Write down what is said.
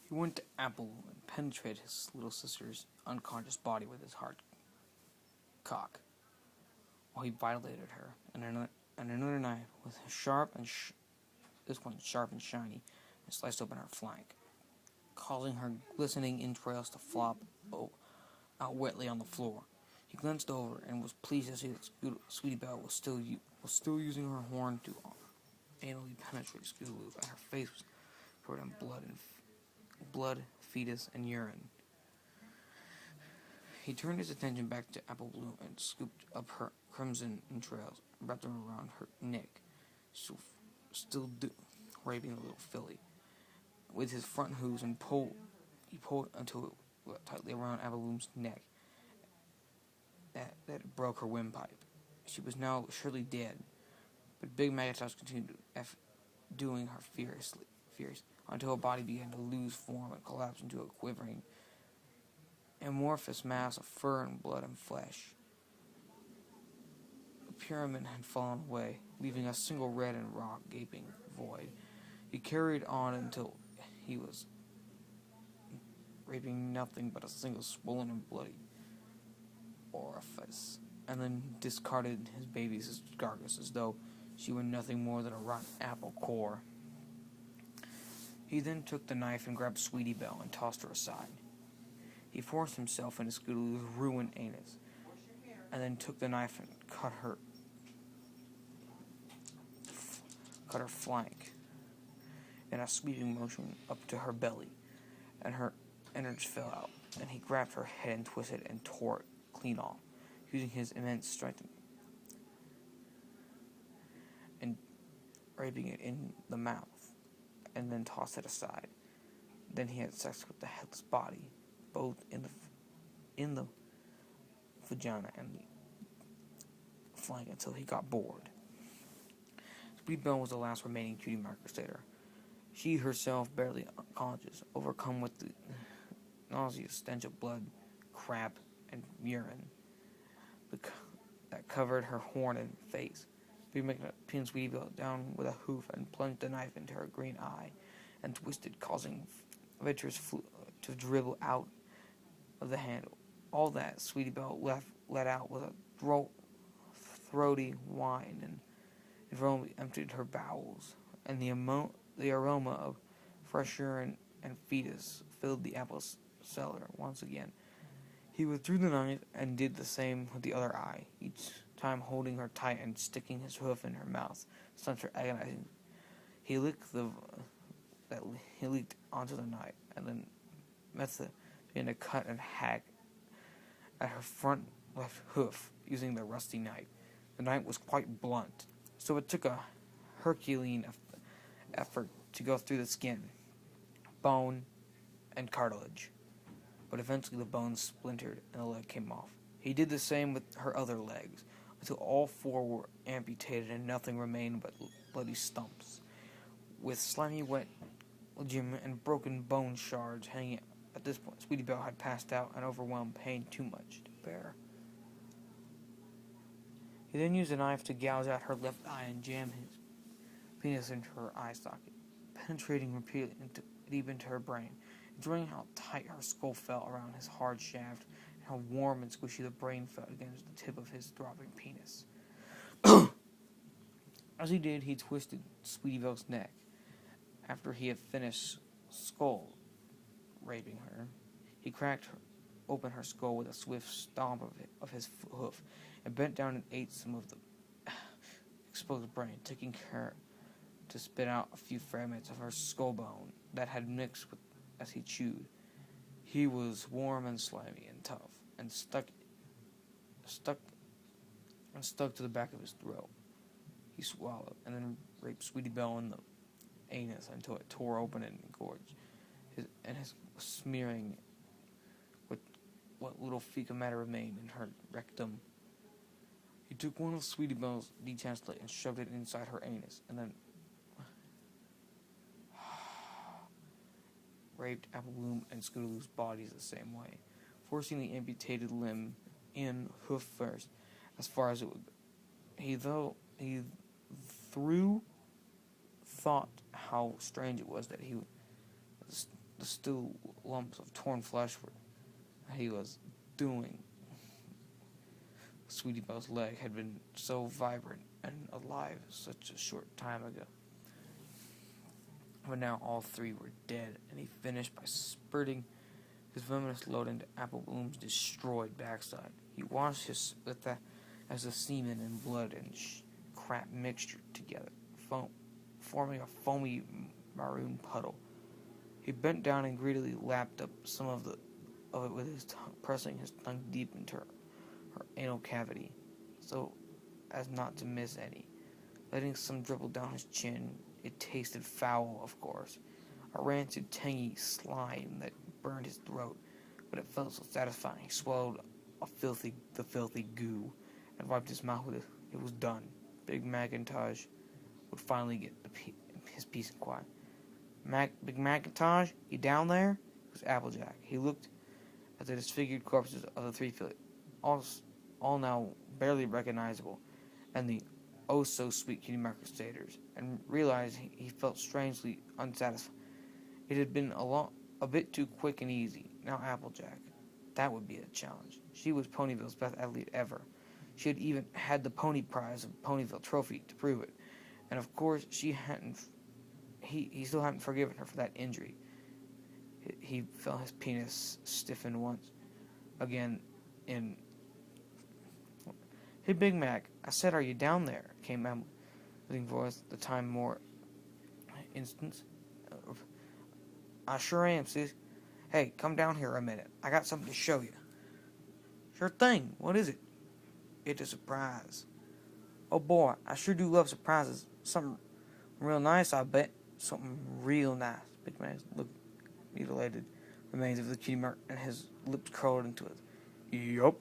He went to Apple and penetrated his little sister's unconscious body with his hard cock, while he violated her, and another knife with this one sharp and shiny, and sliced open her flank, causing her glistening entrails to flop out wetly on the floor. He glanced over and was pleased to see that Sweetie Belle was still using her horn to anally penetrate Scootaloo, and her face was covered in blood, fetus, and urine. He turned his attention back to Apple Bloom and scooped up her crimson entrails and wrapped them around her neck, still raping the little filly. With his front hooves he pulled until it got tightly around Apple Bloom's neck. That broke her windpipe. She was now surely dead, but Big Magatops continued doing her furious, until her body began to lose form and collapse into a quivering, amorphous mass of fur and blood and flesh. The pyramid had fallen away, leaving a single red and raw gaping void. He carried on until he was raping nothing but a single swollen and bloody orifice, and then discarded his baby's carcass as though she were nothing more than a rotten apple core. He then took the knife and grabbed Sweetie Belle and tossed her aside. He forced himself into Scootaloo's ruined anus, and then took the knife and cut her flank in a sweeping motion up to her belly, and her innards fell out, and he grabbed her head and twisted and tore it clean off, using his immense strength and raping it in the mouth, and then tossed it aside. Then he had sex with the headless body, both in the vagina and the flank, until he got bored. Sweetie Belle was the last remaining cutie mark crusader. She herself barely unconscious, overcome with the nauseous stench of blood, crap, and urine that covered her horn and face. Big Mac pinned Sweetie Belle down with a hoof and plunged the knife into her green eye, and twisted, causing vitreous to dribble out of the handle. All that Sweetie Belle let out was a throaty whine, and it emptied her bowels, and the aroma of fresh urine and fetus filled the apple cellar once again. He withdrew the knife and did the same with the other eye, each time holding her tight and sticking his hoof in her mouth, such her agonizing. He leaked onto the knife, and then Metha began to cut and hack at her front left hoof using the rusty knife. The knife was quite blunt, so it took a Herculean effort to go through the skin, bone, and cartilage. But eventually the bones splintered and the leg came off. He did the same with her other legs, until all four were amputated and nothing remained but bloody stumps, with slimy wet ligament and broken bone shards hanging. At this point, Sweetie Belle had passed out and overwhelmed pain too much to bear. He then used a knife to gouge out her left eye and jam his penis into her eye socket, penetrating repeatedly deep into her brain, enjoying how tight her skull felt around his hard shaft, and how warm and squishy the brain felt against the tip of his throbbing penis. As he did, he twisted Sweetie Belle's neck. After he had finished skull raping her, he cracked open her skull with a swift stomp of his hoof, and bent down and ate some of the exposed brain, taking care to spit out a few fragments of her skull bone that had mixed with as he chewed. He was warm and slimy and tough, and stuck to the back of his throat. He swallowed, and then raped Sweetie Belle in the anus until it tore open and engorged, his smearing with what little fecal matter remained in her rectum. He took one of Sweetie Belle's detached legs and shoved it inside her anus, and then raped Apple Bloom and Scootaloo's bodies the same way, forcing the amputated limb in hoof first, as far as it would go. He thought how strange it was that he was the still lumps of torn flesh he was doing. Sweetie Belle's leg had been so vibrant and alive such a short time ago. But now all three were dead, and he finished by spurting his venomous load into Apple Bloom's destroyed backside. He washed his with that as the semen and blood and crap mixture together, forming a foamy maroon puddle. He bent down and greedily lapped up some of it with his tongue, pressing his tongue deep into her anal cavity, so as not to miss any. Letting some dribble down his chin, it tasted foul, of course, a rancid, tangy slime that burned his throat, but it felt so satisfying. He swallowed the filthy goo, and wiped his mouth with it. It was done. Big Macintosh would finally get his peace and quiet. Big Macintosh, you down there? It was Applejack. He looked at the disfigured corpses of the three all now barely recognizable, and the oh-so-sweet cutie marker crusaders, and realized he felt strangely unsatisfied. It had been a bit too quick and easy. Now Applejack. That would be a challenge. She was Ponyville's best athlete ever. She had even had the pony prize of Ponyville trophy to prove it. And of course, he still hadn't forgiven her for that injury. He felt his penis stiffen once again in... Hey, Big Mac, I said, are you down there? Came Emmeline's voice, the time more instance. I sure am, sis. Hey, come down here a minute. I got something to show you. Sure thing. What is it? It's a surprise. Oh boy, I sure do love surprises. Something real nice, I bet. Something real nice. Big Man looked mutilated remains of the cutie mark, and his lips curled into it. Yup.